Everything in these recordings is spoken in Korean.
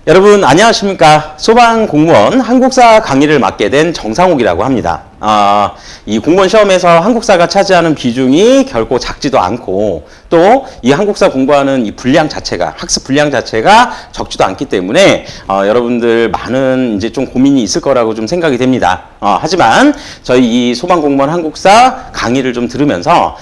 여러분 안녕하십니까. 소방공무원 한국사 강의를 맡게 된 정상욱이라고 합니다. 이 공무원 시험에서 한국사가 차지하는 비중이 결코 작지도 않고 또 이 한국사 공부하는 이 분량 자체가 학습 분량 자체가 적지도 않기 때문에 여러분들 많은 이제 좀 고민이 있을 거라고 좀 생각이 됩니다. 하지만 저희 이 소방공무원 한국사 강의를 좀 들으면서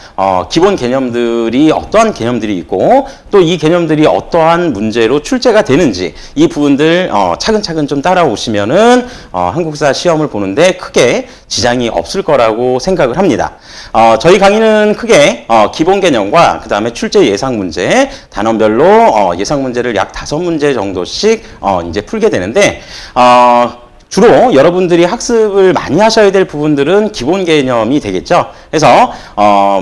기본 개념들이 어떠한 개념들이 있고 또 이 개념들이 어떠한 문제로 출제가 되는지 이 부분들 차근차근 좀 따라오시면은 한국사 시험을 보는데 크게 지장이 없을 거라고 생각을 합니다. 저희 강의는 크게 기본 개념과 그 다음에 출제 예상 문제, 단원별로 예상 문제를 약 5문제 정도씩 이제 풀게 되는데 주로 여러분들이 학습을 많이 하셔야 될 부분들은 기본 개념이 되겠죠. 그래서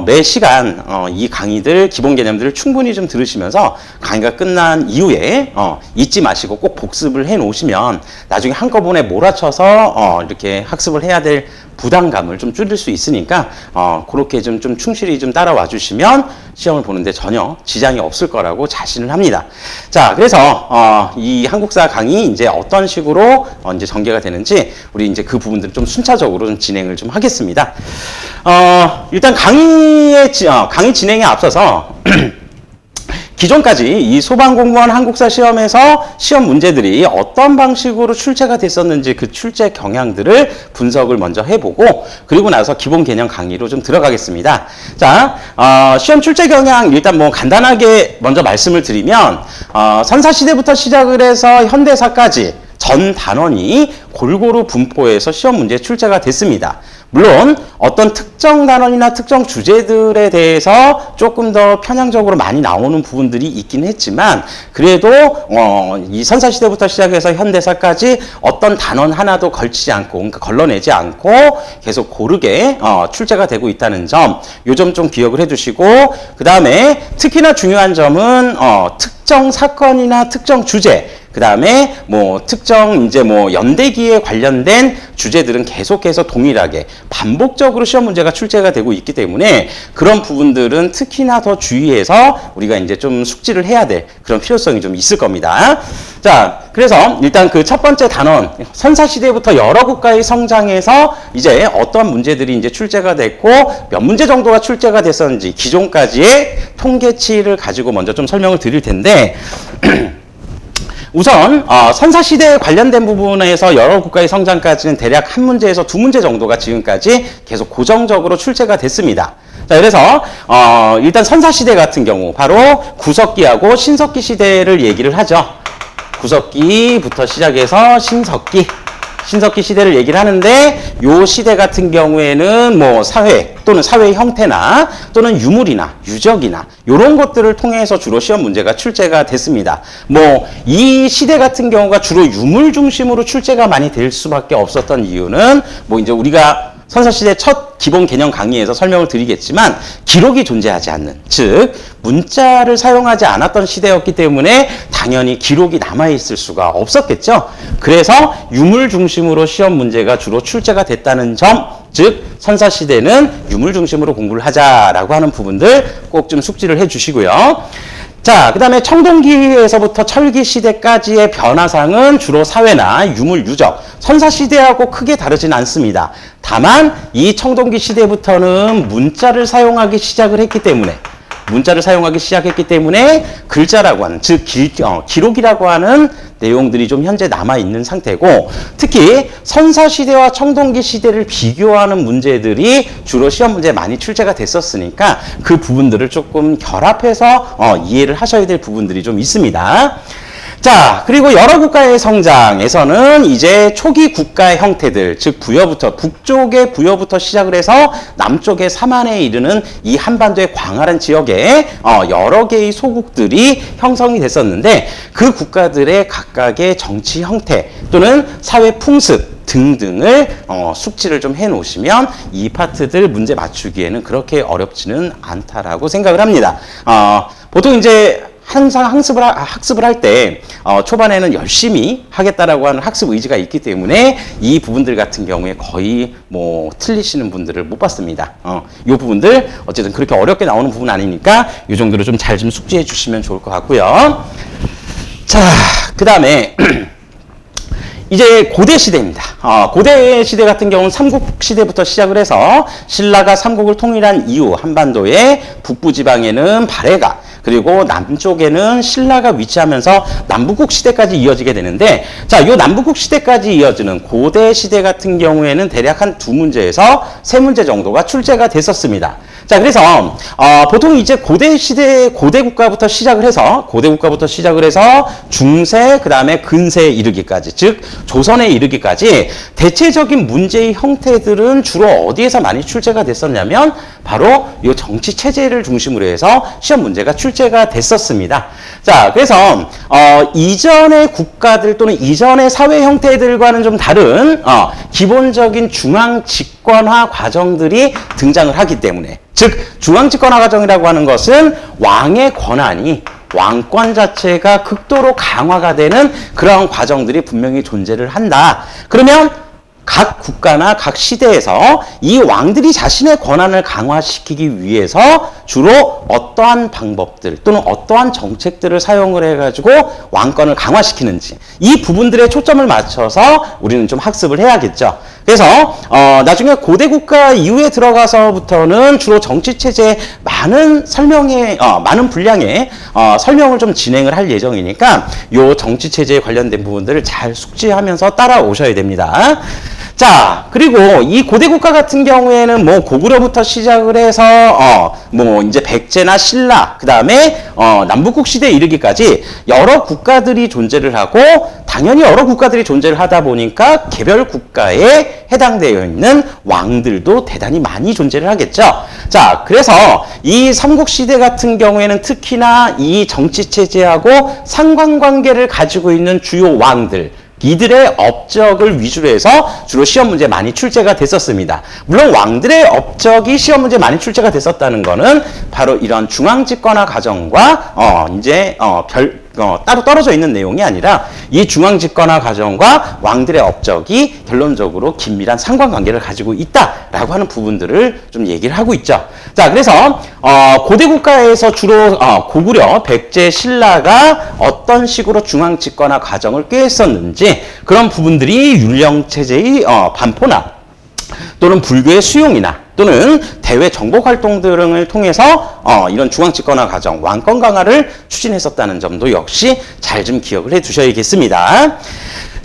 매 시간 이 강의들 기본 개념들을 충분히 좀 들으시면서 강의가 끝난 이후에 잊지 마시고 꼭 복습을 해 놓으시면 나중에 한꺼번에 몰아쳐서 이렇게 학습을 해야 될 부담감을 좀 줄일 수 있으니까 그렇게 좀 충실히 좀 따라와 주시면 시험을 보는데 전혀 지장이 없을 거라고 자신을 합니다. 자, 그래서 이 한국사 강의 이제 어떤 식으로 이제 전개가 되는지 우리 이제 그 부분들을 좀 순차적으로 좀 진행을 좀 하겠습니다. 일단 강의 진행에 앞서서 기존까지 이 소방공무원 한국사 시험에서 시험 문제들이 어떤 방식으로 출제가 됐었는지 그 출제 경향들을 분석을 먼저 해보고 그리고 나서 기본 개념 강의로 좀 들어가겠습니다. 자, 시험 출제 경향 일단 뭐 간단하게 먼저 말씀을 드리면 선사시대부터 시작을 해서 현대사까지 전 단원이 골고루 분포해서 시험 문제 출제가 됐습니다. 물론 어떤 특정 단원이나 특정 주제들에 대해서 조금 더 편향적으로 많이 나오는 부분들이 있긴 했지만 그래도 이 선사시대부터 시작해서 현대사까지 어떤 단원 하나도 걸치지 않고 그러니까 걸러내지 않고 계속 고르게 출제가 되고 있다는 점 요 점 좀 기억을 해두시고 그 다음에 특히나 중요한 점은 특정 사건이나 특정 주제 그 다음에 뭐 특정 이제 뭐 연대기에 관련된 주제들은 계속해서 동일하게 반복적으로 시험 문제가 출제가 되고 있기 때문에 그런 부분들은 특히나 더 주의해서 우리가 이제 좀 숙지를 해야 될 그런 필요성이 좀 있을 겁니다. 자, 그래서 일단 그 첫 번째 단원 선사시대부터 여러 국가의 성장에서 이제 어떠한 문제들이 이제 출제가 됐고 몇 문제 정도가 출제가 됐었는지 기존까지의 통계치를 가지고 먼저 좀 설명을 드릴 텐데 우선 선사시대에 관련된 부분에서 여러 국가의 성장까지는 대략 한 문제에서 두 문제 정도가 지금까지 계속 고정적으로 출제가 됐습니다. 자, 그래서 일단 선사시대 같은 경우 바로 구석기하고 신석기 시대를 얘기를 하죠. 구석기부터 시작해서 신석기 시대를 얘기를 하는데 요 시대 같은 경우에는 뭐 사회 또는 사회의 형태나 또는 유물이나 유적이나 이런 것들을 통해서 주로 시험 문제가 출제가 됐습니다. 뭐 이 시대 같은 경우가 주로 유물 중심으로 출제가 많이 될 수밖에 없었던 이유는 뭐 이제 우리가 선사시대 첫 기본 개념 강의에서 설명을 드리겠지만 기록이 존재하지 않는 즉 문자를 사용하지 않았던 시대였기 때문에 당연히 기록이 남아있을 수가 없었겠죠. 그래서 유물 중심으로 시험 문제가 주로 출제가 됐다는 점 즉 선사시대는 유물 중심으로 공부를 하자라고 하는 부분들 꼭 좀 숙지를 해 주시고요. 자, 그 다음에 청동기에서부터 철기 시대까지의 변화상은 주로 사회나 유물, 유적, 선사시대하고 크게 다르진 않습니다. 다만 이 청동기 시대부터는 문자를 사용하기 시작했기 때문에 글자라고 하는 즉 기록이라고 하는 내용들이 좀 현재 남아있는 상태고 특히 선사시대와 청동기 시대를 비교하는 문제들이 주로 시험 문제에 많이 출제가 됐었으니까 그 부분들을 조금 결합해서 이해를 하셔야 될 부분들이 좀 있습니다. 자, 그리고 여러 국가의 성장에서는 이제 초기 국가의 형태들, 즉 부여부터 북쪽의 부여부터 시작을 해서 남쪽의 사만에 이르는 이 한반도의 광활한 지역에 여러 개의 소국들이 형성이 됐었는데 그 국가들의 각각의 정치 형태 또는 사회 풍습 등등을 숙지를 좀 해놓으시면 이 파트들 문제 맞추기에는 그렇게 어렵지는 않다라고 생각을 합니다. 보통 이제 항상 학습을 할 때 초반에는 열심히 하겠다라고 하는 학습 의지가 있기 때문에 이 부분들 같은 경우에 거의 뭐 틀리시는 분들을 못 봤습니다. 이 부분들 어쨌든 그렇게 어렵게 나오는 부분 아니니까 이 정도로 좀 잘 좀 숙지해 주시면 좋을 것 같고요. 자, 그 다음에 이제 고대 시대입니다. 고대 시대 같은 경우는 삼국 시대부터 시작을 해서 신라가 삼국을 통일한 이후 한반도의 북부 지방에는 발해가, 그리고 남쪽에는 신라가 위치하면서 남북국 시대까지 이어지게 되는데, 자, 요 남북국 시대까지 이어지는 고대 시대 같은 경우에는 대략 한 2문제에서 3문제 정도가 출제가 됐었습니다. 자, 그래서 보통 이제 고대 시대, 고대 국가부터 시작을 해서 중세, 그 다음에 근세에 이르기까지, 즉 조선에 이르기까지 대체적인 문제의 형태들은 주로 어디에서 많이 출제가 됐었냐면 바로 이 정치 체제를 중심으로 해서 시험 문제가 출제가 됐었습니다. 자, 그래서 이전의 국가들 또는 이전의 사회 형태들과는 좀 다른 기본적인 중앙 집권화 과정들이 등장을 하기 때문에, 즉 중앙 집권화 과정이라고 하는 것은 왕의 권한이, 왕권 자체가 극도로 강화가 되는 그러한 과정들이 분명히 존재를 한다. 그러면 각 국가나 각 시대에서 이 왕들이 자신의 권한을 강화시키기 위해서 주로 어떠한 방법들 또는 어떠한 정책들을 사용을 해가지고 왕권을 강화시키는지, 이 부분들에 초점을 맞춰서 우리는 좀 학습을 해야겠죠. 그래서 나중에 고대 국가 이후에 들어가서부터는 주로 정치 체제에 많은 분량의 설명을 좀 진행을 할 예정이니까 요 정치 체제에 관련된 부분들을 잘 숙지하면서 따라오셔야 됩니다. 자, 그리고 이 고대 국가 같은 경우에는 뭐 고구려부터 시작을 해서 뭐 이제 백제나 신라, 그 다음에 남북국 시대에 이르기까지 여러 국가들이 존재를 하고, 당연히 여러 국가들이 존재를 하다 보니까 개별 국가에 해당되어 있는 왕들도 대단히 많이 존재를 하겠죠. 자, 그래서 이 삼국시대 같은 경우에는 특히나 이 정치체제하고 상관관계를 가지고 있는 주요 왕들, 이들의 업적을 위주로 해서 주로 시험 문제 많이 출제가 됐었습니다. 물론 왕들의 업적이 시험 문제 많이 출제가 됐었다는 거는 바로 이런 중앙 집권화 과정과 따로 떨어져 있는 내용이 아니라 이 중앙 집권화 과정과 왕들의 업적이 결론적으로 긴밀한 상관관계를 가지고 있다라고 하는 부분들을 좀 얘기를 하고 있죠. 자, 그래서 고대 국가에서 주로 고구려, 백제, 신라가 어떤 식으로 중앙 집권화 과정을 꾀했었는지, 그런 부분들이 율령 체제의 반포나 또는 불교의 수용이나 또는 대외 정복 활동 등을 통해서 이런 중앙 집권화 과정, 왕권 강화를 추진했었다는 점도 역시 잘 좀 기억을 해 두셔야겠습니다.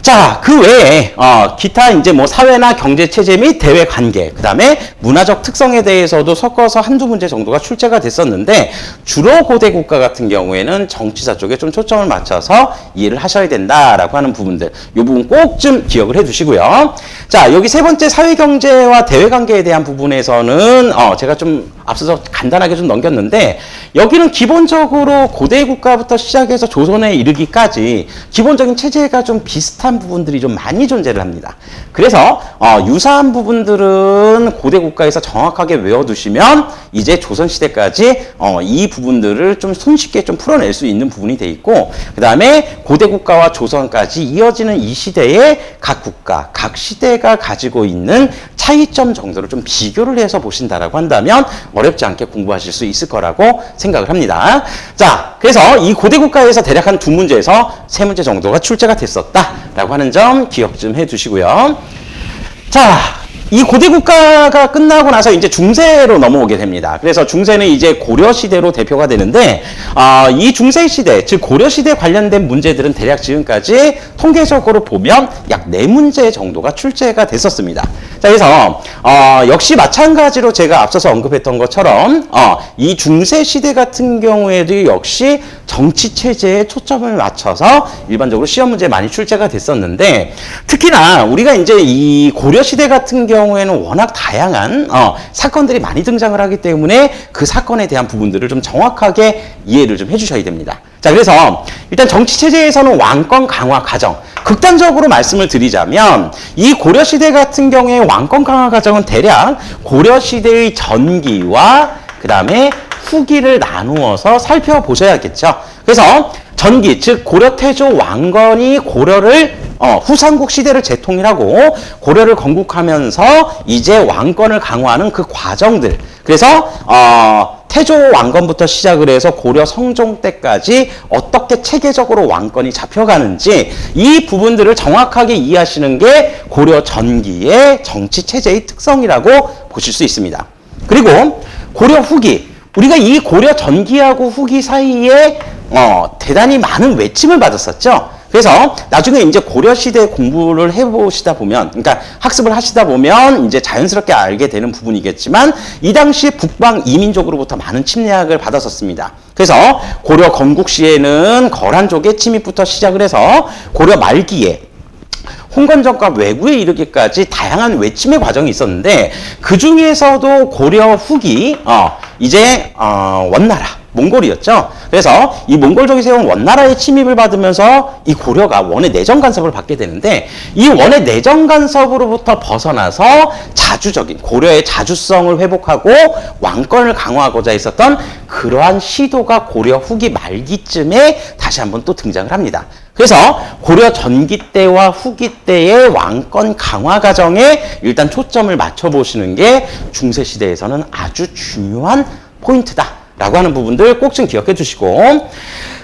자, 그 외에 기타 이제 뭐 사회나 경제 체제 및 대외 관계, 그다음에 문화적 특성에 대해서도 섞어서 한두 문제 정도가 출제가 됐었는데, 주로 고대 국가 같은 경우에는 정치사 쪽에 좀 초점을 맞춰서 이해를 하셔야 된다라고 하는 부분들, 이 부분 꼭 좀 기억을 해 두시고요. 자, 여기 세 번째 사회 경제와 대외 관계에 대한 부분에서는 제가 좀 앞서서 간단하게 좀 넘겼는데, 여기는 기본적으로 고대 국가부터 시작해서 조선에 이르기까지 기본적인 체제가 좀 비슷한 부분들이 좀 많이 존재를 합니다. 그래서 유사한 부분들은 고대 국가에서 정확하게 외워두시면 이제 조선시대까지 이 부분들을 좀 손쉽게 좀 풀어낼 수 있는 부분이 돼 있고, 그 다음에 고대 국가와 조선까지 이어지는 이 시대에 각 국가, 각 시대가 가지고 있는 차이점 정도를 좀 비교를 해서 보신다라고 한다면 어렵지 않게 공부하실 수 있을 거라고 생각을 합니다. 자, 그래서 이 고대 국가에서 대략 한 2문제에서 3문제 정도가 출제가 됐었다라고 하는 점 기억 좀 해두시고요. 자, 이 고대 국가가 끝나고 나서 이제 중세로 넘어오게 됩니다. 그래서 중세는 이제 고려 시대로 대표가 되는데, 이 중세 시대, 즉 고려 시대 관련된 문제들은 대략 지금까지 통계적으로 보면 약 4문제 정도가 출제가 됐었습니다. 자, 그래서 역시 마찬가지로 제가 앞서서 언급했던 것처럼 이 중세 시대 같은 경우에도 역시 정치 체제에 초점을 맞춰서 일반적으로 시험 문제 많이 출제가 됐었는데, 특히나 우리가 이제 이 고려 시대 같은 경우에는 워낙 다양한 사건들이 많이 등장을 하기 때문에 그 사건에 대한 부분들을 좀 정확하게 이해를 좀 해주셔야 됩니다. 자, 그래서 일단 정치 체제에서는 왕권 강화 과정, 극단적으로 말씀을 드리자면 이 고려시대 같은 경우에 왕권 강화 과정은 대략 고려시대의 전기와 그 다음에 후기를 나누어서 살펴보셔야겠죠. 그래서 전기, 즉 고려 태조 왕건이 고려를 후삼국 시대를 재통일하고 고려를 건국하면서 이제 왕권을 강화하는 그 과정들, 그래서 태조 왕건부터 시작을 해서 고려 성종 때까지 어떻게 체계적으로 왕권이 잡혀가는지 이 부분들을 정확하게 이해하시는 게 고려 전기의 정치 체제의 특성이라고 보실 수 있습니다. 그리고 고려 후기, 우리가 이 고려 전기하고 후기 사이에 대단히 많은 외침을 받았었죠. 그래서 나중에 이제 고려시대 공부를 해보시다 보면, 그러니까 학습을 하시다 보면 이제 자연스럽게 알게 되는 부분이겠지만, 이 당시 북방 이민족으로부터 많은 침략을 받았었습니다. 그래서 고려 건국 시에는 거란족의 침입부터 시작을 해서 고려 말기에 홍건적과 왜구에 이르기까지 다양한 외침의 과정이 있었는데, 그 중에서도 고려 후기, 원나라, 몽골이었죠. 그래서 이 몽골족이 세운 원나라의 침입을 받으면서 이 고려가 원의 내정 간섭을 받게 되는데, 이 원의 내정 간섭으로부터 벗어나서 자주적인 고려의 자주성을 회복하고 왕권을 강화하고자 했었던 그러한 시도가 고려 후기 말기쯤에 다시 한번 또 등장을 합니다. 그래서 고려 전기 때와 후기 때의 왕권 강화 과정에 일단 초점을 맞춰보시는 게 중세시대에서는 아주 중요한 포인트다 라고 하는 부분들 꼭 좀 기억해 주시고,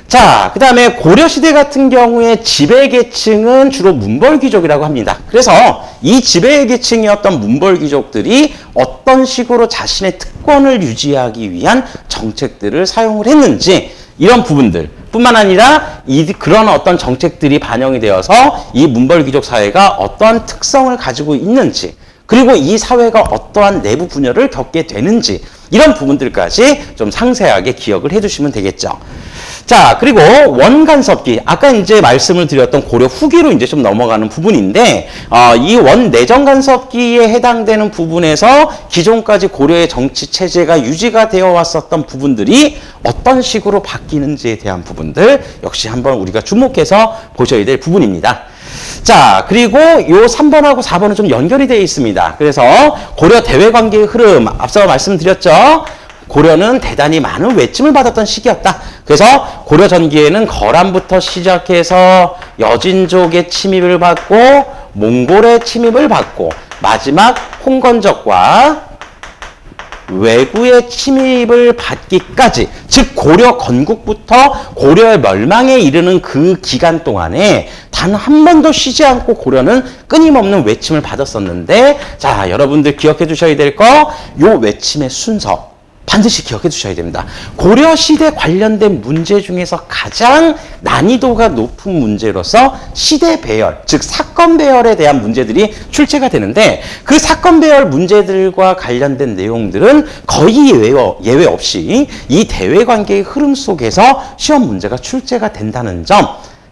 자, 그 다음에 고려시대 같은 경우에 지배계층은 주로 문벌귀족이라고 합니다. 그래서 이 지배계층이었던 문벌귀족들이 어떤 식으로 자신의 특권을 유지하기 위한 정책들을 사용을 했는지, 이런 부분들 뿐만 아니라 그런 어떤 정책들이 반영이 되어서 이 문벌귀족 사회가 어떠한 특성을 가지고 있는지, 그리고 이 사회가 어떠한 내부 분열을 겪게 되는지, 이런 부분들까지 좀 상세하게 기억을 해두시면 되겠죠. 자, 그리고 원간섭기, 아까 이제 말씀을 드렸던 고려 후기로 이제 좀 넘어가는 부분인데, 이 원내정간섭기에 해당되는 부분에서 기존까지 고려의 정치 체제가 유지가 되어 왔었던 부분들이 어떤 식으로 바뀌는지에 대한 부분들 역시 한번 우리가 주목해서 보셔야 될 부분입니다. 자, 그리고 요 3번하고 4번은 좀 연결이 되어 있습니다. 그래서 고려 대외관계의 흐름, 앞서 말씀드렸죠. 고려는 대단히 많은 외침을 받았던 시기였다. 그래서 고려 전기에는 거란부터 시작해서 여진족의 침입을 받고 몽골의 침입을 받고 마지막 홍건적과 왜구의 침입을 받기까지, 즉 고려 건국부터 고려의 멸망에 이르는 그 기간 동안에 단 한 번도 쉬지 않고 고려는 끊임없는 외침을 받았었는데, 자, 여러분들 기억해 두셔야 될 거, 요 외침의 순서 반드시 기억해 두셔야 됩니다. 고려시대 관련된 문제 중에서 가장 난이도가 높은 문제로서 시대 배열, 즉 사건 배열에 대한 문제들이 출제가 되는데, 그 사건 배열 문제들과 관련된 내용들은 거의 예외 없이 이 대외관계의 흐름 속에서 시험 문제가 출제가 된다는 점,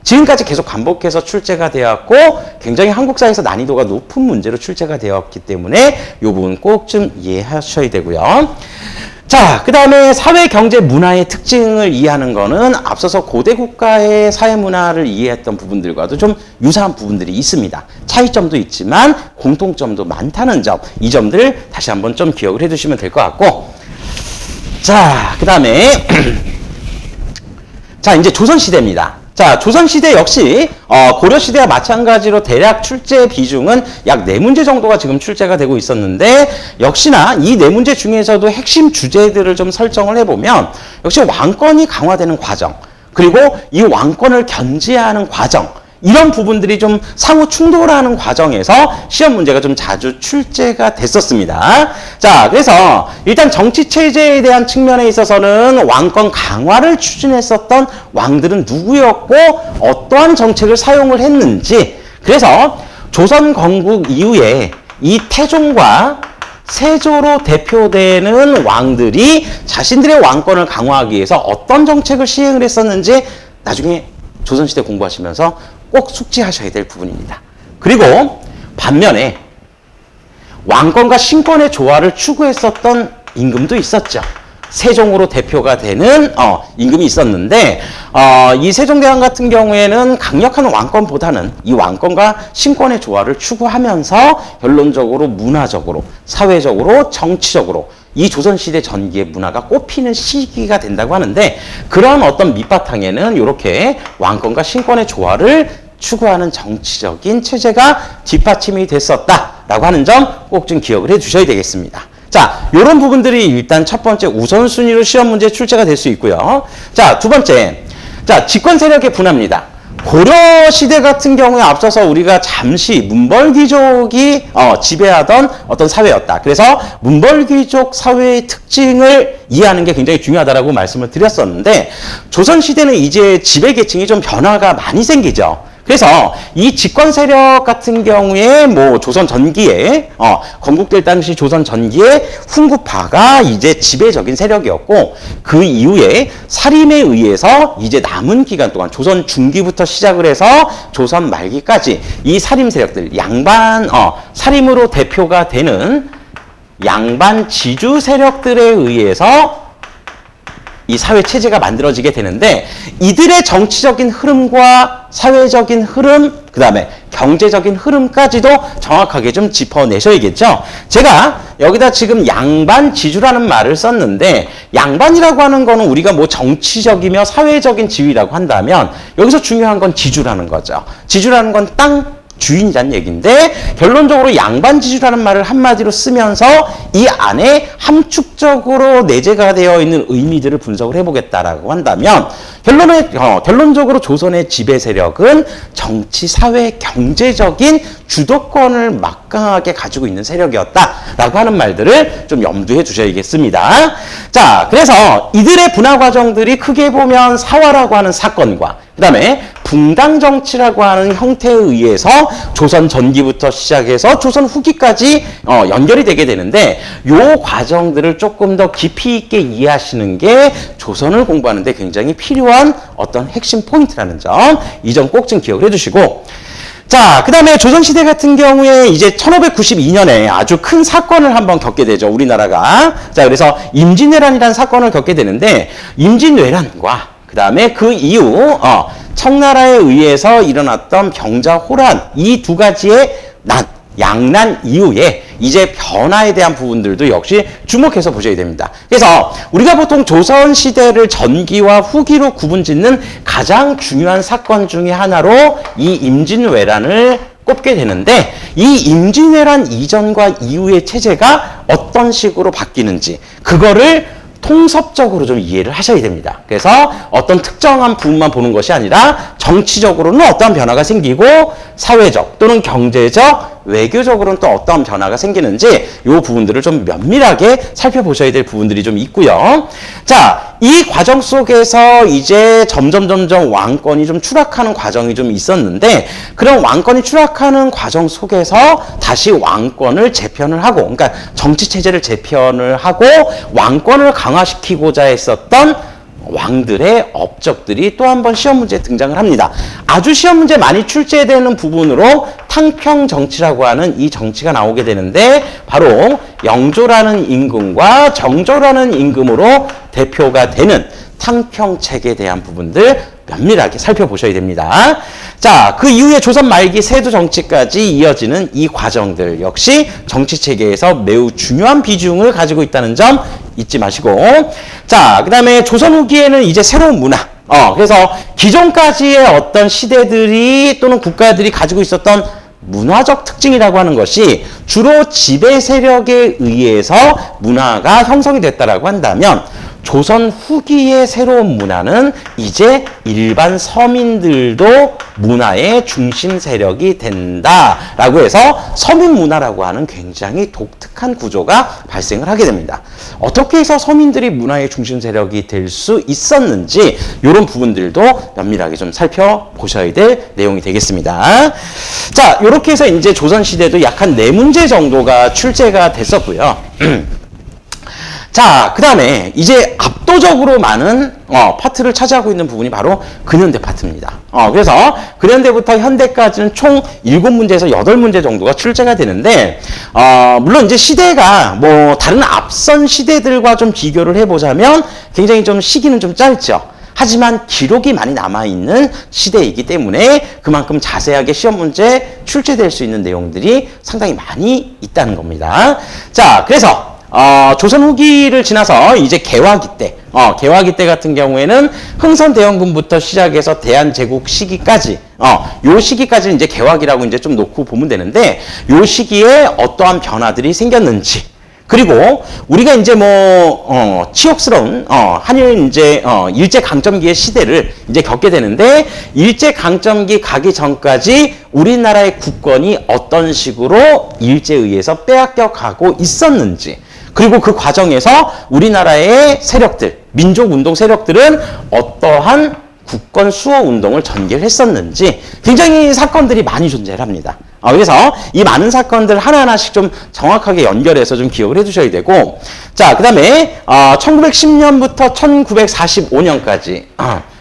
지금까지 계속 반복해서 출제가 되었고 굉장히 한국사에서 난이도가 높은 문제로 출제가 되었기 때문에 이 부분 꼭 좀 이해하셔야 되고요. 자, 그 다음에 사회, 경제, 문화의 특징을 이해하는 거는 앞서서 고대 국가의 사회 문화를 이해했던 부분들과도 좀 유사한 부분들이 있습니다. 차이점도 있지만 공통점도 많다는 점, 이 점들 다시 한번 좀 기억을 해두시면 될 것 같고, 자, 그 다음에 자, 이제 조선시대입니다. 자, 조선시대 역시 고려시대와 마찬가지로 대략 출제 비중은 약 4문제 정도가 지금 출제가 되고 있었는데, 역시나 이 4문제 중에서도 핵심 주제들을 좀 설정을 해보면 역시 왕권이 강화되는 과정, 그리고 이 왕권을 견제하는 과정, 이런 부분들이 좀 상호 충돌하는 과정에서 시험 문제가 좀 자주 출제가 됐었습니다. 자, 그래서 일단 정치 체제에 대한 측면에 있어서는 왕권 강화를 추진했었던 왕들은 누구였고 어떠한 정책을 사용을 했는지, 그래서 조선 건국 이후에 이 태종과 세조로 대표되는 왕들이 자신들의 왕권을 강화하기 위해서 어떤 정책을 시행을 했었는지 나중에 조선시대 공부하시면서 꼭 숙지하셔야 될 부분입니다. 그리고 반면에 왕권과 신권의 조화를 추구했었던 임금도 있었죠. 세종으로 대표가 되는 임금이 있었는데, 이 세종대왕 같은 경우에는 강력한 왕권보다는 이 왕권과 신권의 조화를 추구하면서 결론적으로 문화적으로, 사회적으로, 정치적으로 이 조선시대 전기의 문화가 꽃피는 시기가 된다고 하는데, 그런 어떤 밑바탕에는 이렇게 왕권과 신권의 조화를 추구하는 정치적인 체제가 뒷받침이 됐었다라고 하는 점 꼭 좀 기억을 해 주셔야 되겠습니다. 자, 요런 부분들이 일단 첫 번째 우선순위로 시험 문제 출제가 될 수 있고요. 자, 두 번째. 자, 집권 세력의 분화입니다. 고려 시대 같은 경우에 앞서서 우리가 잠시 문벌귀족이 지배하던 어떤 사회였다. 그래서 문벌귀족 사회의 특징을 이해하는 게 굉장히 중요하다라고 말씀을 드렸었는데, 조선 시대는 이제 지배계층이 좀 변화가 많이 생기죠. 그래서 이 집권 세력 같은 경우에 뭐 조선 전기에 건국될 당시 조선 전기에 훈구파가 이제 지배적인 세력이었고, 그 이후에 사림에 의해서 이제 남은 기간 동안 조선 중기부터 시작을 해서 조선 말기까지 이 사림 세력들 양반 사림으로 대표가 되는 양반 지주 세력들에 의해서 이 사회 체제가 만들어지게 되는데, 이들의 정치적인 흐름과 사회적인 흐름, 그 다음에 경제적인 흐름까지도 정확하게 좀 짚어내셔야겠죠. 제가 여기다 지금 양반 지주라는 말을 썼는데, 양반이라고 하는 거는 우리가 뭐 정치적이며 사회적인 지위라고 한다면, 여기서 중요한 건 지주라는 거죠. 지주라는 건 땅 주인이란 얘기인데, 결론적으로 양반지주라는 말을 한마디로 쓰면서 이 안에 함축적으로 내재가 되어 있는 의미들을 분석을 해보겠다라고 한다면, 결론적으로 조선의 지배 세력은 정치, 사회, 경제적인 주도권을 막강하게 가지고 있는 세력이었다라고 하는 말들을 좀 염두에 두셔야겠습니다. 자, 그래서 이들의 분화 과정들이 크게 보면 사화라고 하는 사건과 그 다음에 붕당 정치라고 하는 형태에 의해서 조선 전기부터 시작해서 조선 후기까지 연결이 되게 되는데, 요 과정들을 조금 더 깊이 있게 이해하시는 게 조선을 공부하는 데 굉장히 필요한 어떤 핵심 포인트라는 점, 이 점 꼭 좀 기억을 해주시고, 자, 그 다음에 조선시대 같은 경우에 이제 1592년에 아주 큰 사건을 한번 겪게 되죠, 우리나라가. 자, 그래서 임진왜란이라는 사건을 겪게 되는데, 임진왜란과 그 다음에 그 이후 청나라에 의해서 일어났던 병자호란, 이 두 가지의 양난 이후에 이제 변화에 대한 부분들도 역시 주목해서 보셔야 됩니다. 그래서 우리가 보통 조선시대를 전기와 후기로 구분짓는 가장 중요한 사건 중에 하나로 이 임진왜란을 꼽게 되는데, 이 임진왜란 이전과 이후의 체제가 어떤 식으로 바뀌는지, 그거를 통섭적으로 좀 이해를 하셔야 됩니다. 그래서 어떤 특정한 부분만 보는 것이 아니라 정치적으로는 어떠한 변화가 생기고, 사회적 또는 경제적, 외교적으로는 또 어떠한 변화가 생기는지 이 부분들을 좀 면밀하게 살펴보셔야 될 부분들이 좀 있고요. 자, 이 과정 속에서 이제 점점 왕권이 좀 추락하는 과정이 좀 있었는데, 그런 왕권이 추락하는 과정 속에서 다시 왕권을 재편을 하고, 그러니까 정치 체제를 재편을 하고 왕권을 강화시키고자 했었던 왕들의 업적들이 또 한 번 시험 문제에 등장을 합니다. 아주 시험 문제 많이 출제되는 부분으로 탕평 정치라고 하는 이 정치가 나오게 되는데, 바로 영조라는 임금과 정조라는 임금으로 대표가 되는 탕평책에 대한 부분들 면밀하게 살펴보셔야 됩니다. 자, 그 이후에 조선 말기 세조 정치까지 이어지는 이 과정들 역시 정치체계에서 매우 중요한 비중을 가지고 있다는 점 잊지 마시고, 자, 그 다음에 조선 후기에는 이제 새로운 문화, 그래서 기존까지의 어떤 시대들이 또는 국가들이 가지고 있었던 문화적 특징이라고 하는 것이 주로 지배 세력에 의해서 문화가 형성이 됐다라고 한다면, 조선 후기의 새로운 문화는 이제 일반 서민들도 문화의 중심 세력이 된다라고 해서 서민 문화라고 하는 굉장히 독특한 구조가 발생을 하게 됩니다. 어떻게 해서 서민들이 문화의 중심 세력이 될 수 있었는지 이런 부분들도 면밀하게 좀 살펴보셔야 될 내용이 되겠습니다. 자, 이렇게 해서 이제 조선시대도 약 한 4문제 정도가 출제가 됐었고요. 자, 그 다음에 이제 압도적으로 많은 파트를 차지하고 있는 부분이 바로 근현대 파트입니다. 그래서 근현대부터 현대까지는 총 7문제에서 8문제 정도가 출제가 되는데, 물론 이제 시대가 뭐 다른 앞선 시대들과 좀 비교를 해보자면 굉장히 좀 시기는 좀 짧죠. 하지만 기록이 많이 남아있는 시대이기 때문에 그만큼 자세하게 시험 문제 출제될 수 있는 내용들이 상당히 많이 있다는 겁니다. 자, 그래서 조선 후기를 지나서 이제 개화기 때, 개화기 때 같은 경우에는 흥선대원군부터 시작해서 대한제국 시기까지, 요 시기까지는 이제 개화기라고 이제 좀 놓고 보면 되는데, 요 시기에 어떠한 변화들이 생겼는지, 그리고 우리가 이제 치욕스러운 한일 이제 일제 강점기의 시대를 이제 겪게 되는데, 일제 강점기 가기 전까지 우리나라의 국권이 어떤 식으로 일제에 의해서 빼앗겨 가고 있었는지, 그리고 그 과정에서 우리나라의 세력들, 민족운동 세력들은 어떠한 국권 수호 운동을 전개를 했었는지 굉장히 사건들이 많이 존재를 합니다. 그래서 이 많은 사건들 하나하나씩 좀 정확하게 연결해서 좀 기억을 해두셔야 되고, 자, 그 다음에 1910년부터 1945년까지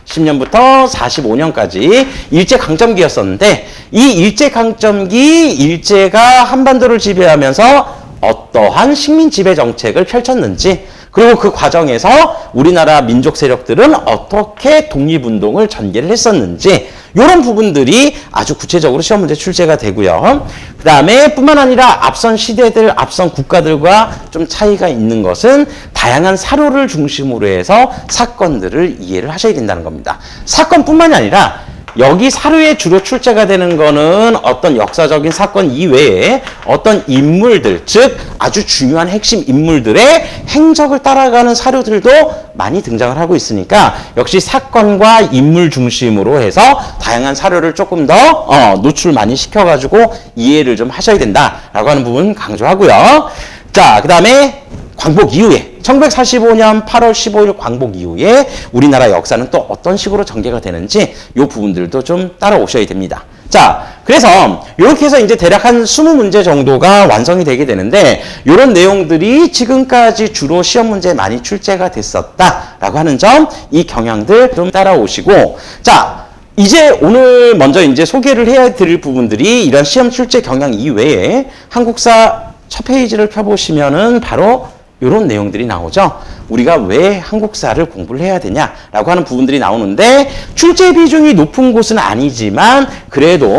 10년부터 45년까지 일제강점기였었는데, 이 일제강점기, 일제가 한반도를 지배하면서 어떠한 식민 지배 정책을 펼쳤는지, 그리고 그 과정에서 우리나라 민족 세력들은 어떻게 독립운동을 전개를 했었는지, 이런 부분들이 아주 구체적으로 시험 문제 출제가 되고요. 그 다음에 뿐만 아니라 앞선 시대들, 앞선 국가들과 좀 차이가 있는 것은 다양한 사료를 중심으로 해서 사건들을 이해를 하셔야 된다는 겁니다. 사건뿐만이 아니라 여기 사료에 주로 출제가 되는 거는 어떤 역사적인 사건 이외에 어떤 인물들, 즉 아주 중요한 핵심 인물들의 행적을 따라가는 사료들도 많이 등장을 하고 있으니까, 역시 사건과 인물 중심으로 해서 다양한 사료를 조금 더 노출 많이 시켜가지고 이해를 좀 하셔야 된다라고 하는 부분 강조하고요. 자, 그 다음에 광복 이후에 1945년 8월 15일 광복 이후에 우리나라 역사는 또 어떤 식으로 전개가 되는지 이 부분들도 좀 따라오셔야 됩니다. 자, 그래서 이렇게 해서 이제 대략 한 20문제 정도가 완성이 되게 되는데, 이런 내용들이 지금까지 주로 시험 문제에 많이 출제가 됐었다라고 하는 점, 이 경향들 좀 따라오시고, 자, 이제 오늘 먼저 이제 소개를 해야 드릴 부분들이 이런 시험 출제 경향 이외에 한국사 첫 페이지를 펴보시면은 바로 이런 내용들이 나오죠. 우리가 왜 한국사를 공부를 해야 되냐라고 하는 부분들이 나오는데, 출제 비중이 높은 곳은 아니지만 그래도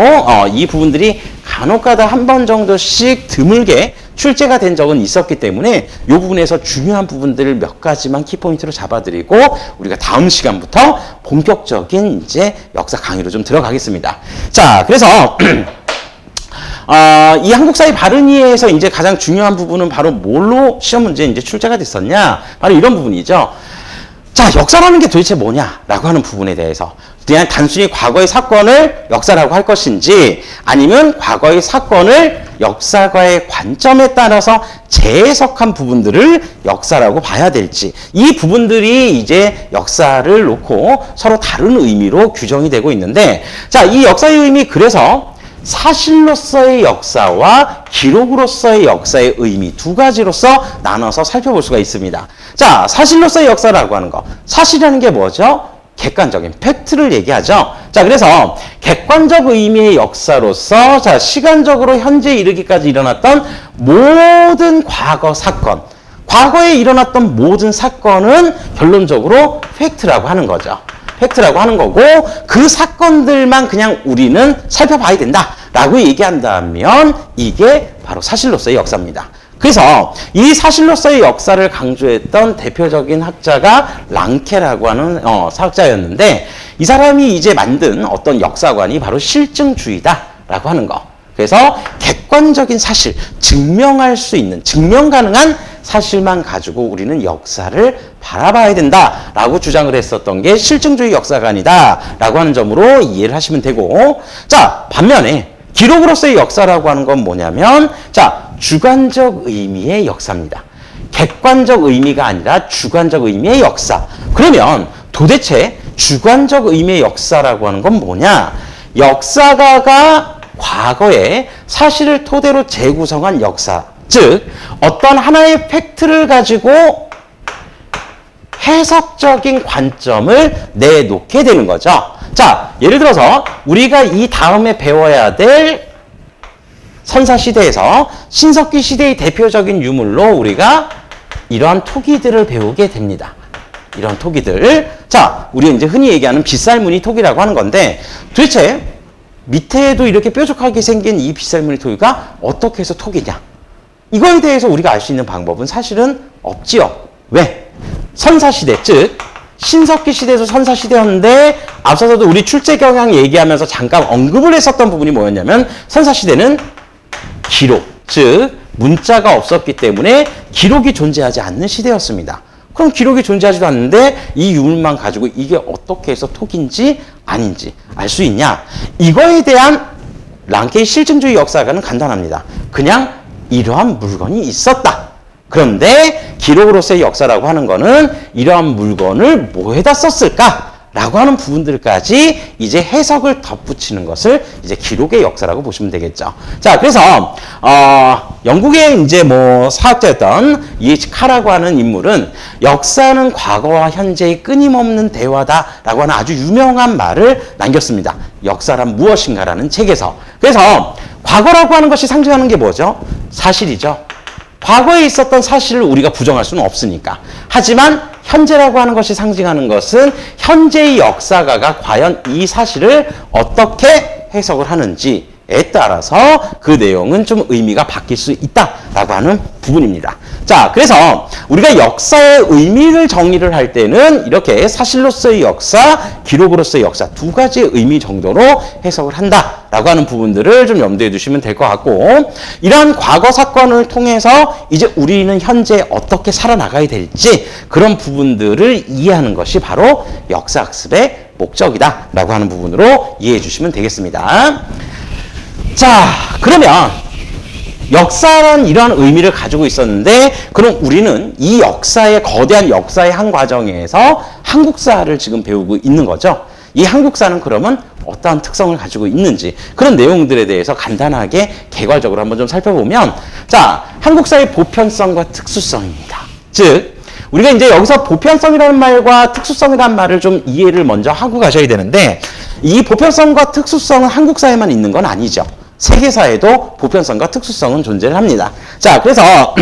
이 부분들이 간혹가다 한 번 정도씩 드물게 출제가 된 적은 있었기 때문에 이 부분에서 중요한 부분들을 몇 가지만 키포인트로 잡아드리고 우리가 다음 시간부터 본격적인 이제 역사 강의로 좀 들어가겠습니다. 자, 그래서 이 한국사의 바른 이해에서 이제 가장 중요한 부분은 바로 뭘로 시험 문제에 이제 출제가 됐었냐? 바로 이런 부분이죠. 자, 역사라는 게 도대체 뭐냐라고 하는 부분에 대해서 그냥 단순히 과거의 사건을 역사라고 할 것인지, 아니면 과거의 사건을 역사가의 관점에 따라서 재해석한 부분들을 역사라고 봐야 될지, 이 부분들이 이제 역사를 놓고 서로 다른 의미로 규정이 되고 있는데, 자, 이 역사의 의미, 그래서 사실로서의 역사와 기록으로서의 역사의 의미 두 가지로서 나눠서 살펴볼 수가 있습니다. 자, 사실로서의 역사라고 하는 거. 사실이라는 게 뭐죠? 객관적인 팩트를 얘기하죠. 자, 그래서 객관적 의미의 역사로서, 자, 시간적으로 현재에 이르기까지 일어났던 모든 과거 사건, 과거에 일어났던 모든 사건은 결론적으로 팩트라고 하는 거죠. 팩트라고 하는 거고, 그 사건들만 그냥 우리는 살펴봐야 된다라고 얘기한다면 이게 바로 사실로서의 역사입니다. 그래서 이 사실로서의 역사를 강조했던 대표적인 학자가 랑케라고 하는 사학자였는데, 이 사람이 이제 만든 어떤 역사관이 바로 실증주의다라고 하는 거. 그래서 객관적인 사실, 증명할 수 있는, 증명 가능한 사실만 가지고 우리는 역사를 바라봐야 된다라고 주장을 했었던 게 실증주의 역사관이다라고 하는 점으로 이해를 하시면 되고, 자, 반면에 기록으로서의 역사라고 하는 건 뭐냐면, 자, 주관적 의미의 역사입니다. 객관적 의미가 아니라 주관적 의미의 역사. 그러면 도대체 주관적 의미의 역사라고 하는 건 뭐냐? 역사가가 과거에 사실을 토대로 재구성한 역사, 즉 어떤 하나의 팩트를 가지고 해석적인 관점을 내놓게 되는 거죠. 자, 예를 들어서 우리가 이 다음에 배워야 될 선사시대에서 신석기 시대의 대표적인 유물로 우리가 이러한 토기들을 배우게 됩니다. 이런 토기들. 자, 우리가 이제 흔히 얘기하는 빗살무늬 토기라고 하는 건데, 도대체 밑에도 이렇게 뾰족하게 생긴 이 빗살무늬 토기가 어떻게 해서 토기냐? 이거에 대해서 우리가 알 수 있는 방법은 사실은 없지요. 왜? 선사시대, 즉 신석기 시대에서 선사시대였는데, 앞서서도 우리 출제 경향 얘기하면서 잠깐 언급을 했었던 부분이 뭐였냐면, 선사시대는 기록, 즉 문자가 없었기 때문에 기록이 존재하지 않는 시대였습니다. 그럼 기록이 존재하지도 않는데 이 유물만 가지고 이게 어떻게 해서 톡인지 아닌지 알 수 있냐? 이거에 대한 랑케이 실증주의 역사가는 간단합니다. 그냥 이러한 물건이 있었다. 그런데 기록으로서의 역사라고 하는 거는 이러한 물건을 뭐에다 썼을까? 라고 하는 부분들까지 이제 해석을 덧붙이는 것을 이제 기록의 역사라고 보시면 되겠죠. 자, 그래서 영국의 이제 뭐 사학자였던 E.H. 카라고 하는 인물은 역사는 과거와 현재의 끊임없는 대화다라고 하는 아주 유명한 말을 남겼습니다. 역사란 무엇인가라는 책에서. 그래서 과거라고 하는 것이 상징하는 게 뭐죠? 사실이죠. 과거에 있었던 사실을 우리가 부정할 수는 없으니까. 하지만 현재라고 하는 것이 상징하는 것은 현재의 역사가가 과연 이 사실을 어떻게 해석을 하는지에 따라서 그 내용은 좀 의미가 바뀔 수 있다라고 하는 부분입니다. 자, 그래서 우리가 역사의 의미를 정의를 할 때는 이렇게 사실로서의 역사, 기록으로서의 역사 두 가지의 의미 정도로 해석을 한다라고 하는 부분들을 좀 염두에 두시면 될 것 같고, 이러한 과거 사건을 통해서 이제 우리는 현재 어떻게 살아나가야 될지 그런 부분들을 이해하는 것이 바로 역사학습의 목적이다라고 하는 부분으로 이해해 주시면 되겠습니다. 자, 그러면 역사란 이러한 의미를 가지고 있었는데, 그럼 우리는 이 역사의 거대한 역사의 한 과정에서 한국사를 지금 배우고 있는 거죠. 이 한국사는 그러면 어떠한 특성을 가지고 있는지 그런 내용들에 대해서 간단하게 개괄적으로 한번 좀 살펴보면, 자, 한국사의 보편성과 특수성입니다. 즉 우리가 이제 여기서 보편성이라는 말과 특수성이라는 말을 좀 이해를 먼저 하고 가셔야 되는데, 이 보편성과 특수성은 한국사에만 있는 건 아니죠. 세계사에도 보편성과 특수성은 존재를 합니다. 자, 그래서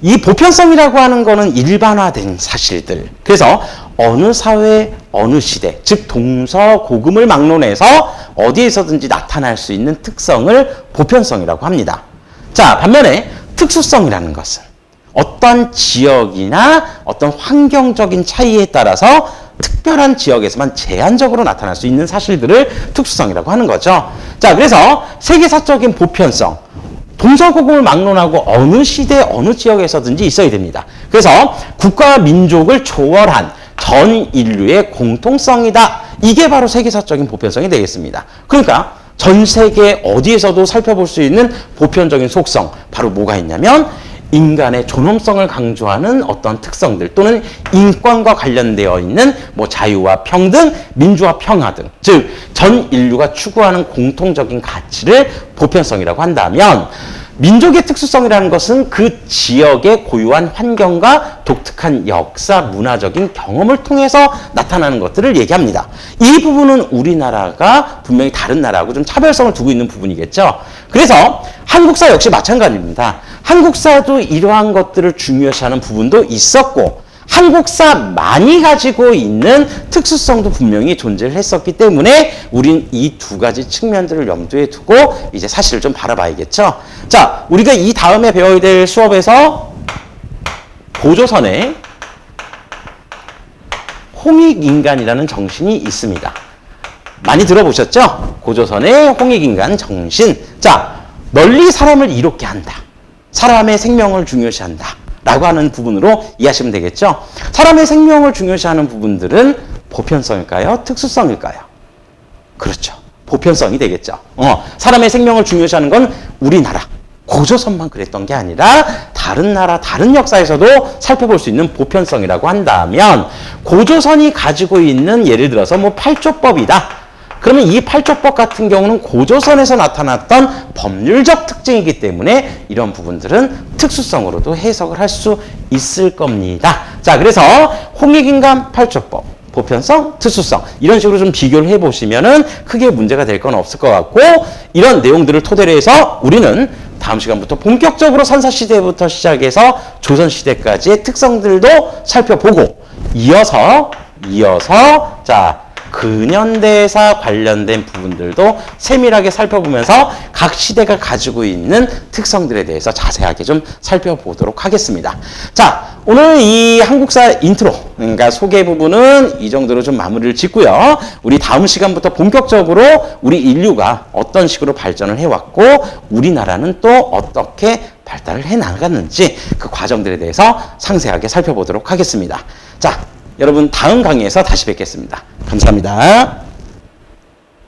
이 보편성이라고 하는 거는 일반화된 사실들. 그래서 어느 사회, 어느 시대, 즉 동서고금을 막론해서 어디에서든지 나타날 수 있는 특성을 보편성이라고 합니다. 자, 반면에 특수성이라는 것은 어떤 지역이나 어떤 환경적인 차이에 따라서 특별한 지역에서만 제한적으로 나타날 수 있는 사실들을 특수성이라고 하는 거죠. 자, 그래서 세계사적인 보편성, 동서고금을 막론하고 어느 시대, 어느 지역에서든지 있어야 됩니다. 그래서 국가와 민족을 초월한 전 인류의 공통성이다. 이게 바로 세계사적인 보편성이 되겠습니다. 그러니까 전 세계 어디에서도 살펴볼 수 있는 보편적인 속성, 바로 뭐가 있냐면 인간의 존엄성을 강조하는 어떤 특성들, 또는 인권과 관련되어 있는 뭐 자유와 평등, 민주와 평화 등, 즉 전 인류가 추구하는 공통적인 가치를 보편성이라고 한다면, 민족의 특수성이라는 것은 그 지역의 고유한 환경과 독특한 역사, 문화적인 경험을 통해서 나타나는 것들을 얘기합니다. 이 부분은 우리나라가 분명히 다른 나라하고 좀 차별성을 두고 있는 부분이겠죠. 그래서 한국사 역시 마찬가지입니다. 한국사도 이러한 것들을 중요시하는 부분도 있었고, 한국사만이 가지고 있는 특수성도 분명히 존재를 했었기 때문에 우린 이 두 가지 측면들을 염두에 두고 이제 사실을 좀 바라봐야겠죠. 자, 우리가 이 다음에 배워야 될 수업에서 고조선에 홍익인간이라는 정신이 있습니다. 많이 들어보셨죠? 고조선의 홍익인간 정신. 자, 널리 사람을 이롭게 한다. 사람의 생명을 중요시한다. 라고 하는 부분으로 이해하시면 되겠죠? 사람의 생명을 중요시하는 부분들은 보편성일까요? 특수성일까요? 그렇죠. 보편성이 되겠죠. 사람의 생명을 중요시하는 건 우리나라, 고조선만 그랬던 게 아니라 다른 나라, 다른 역사에서도 살펴볼 수 있는 보편성이라고 한다면, 고조선이 가지고 있는 예를 들어서 뭐 팔조법이다. 그러면 이 팔조법 같은 경우는 고조선에서 나타났던 법률적 특징이기 때문에 이런 부분들은 특수성으로도 해석을 할 수 있을 겁니다. 자, 그래서 홍익인간 팔조법, 보편성, 특수성 이런 식으로 좀 비교를 해보시면은 크게 문제가 될 건 없을 것 같고, 이런 내용들을 토대로 해서 우리는 다음 시간부터 본격적으로 선사시대부터 시작해서 조선시대까지의 특성들도 살펴보고, 이어서 자, 근현대사 관련된 부분들도 세밀하게 살펴보면서 각 시대가 가지고 있는 특성들에 대해서 자세하게 좀 살펴보도록 하겠습니다. 자, 오늘 이 한국사 인트로, 그러니까 소개 부분은 이 정도로 좀 마무리를 짓고요. 우리 다음 시간부터 본격적으로 우리 인류가 어떤 식으로 발전을 해왔고 우리나라는 또 어떻게 발달을 해나갔는지 그 과정들에 대해서 상세하게 살펴보도록 하겠습니다. 자, 여러분 다음 강의에서 다시 뵙겠습니다. 감사합니다.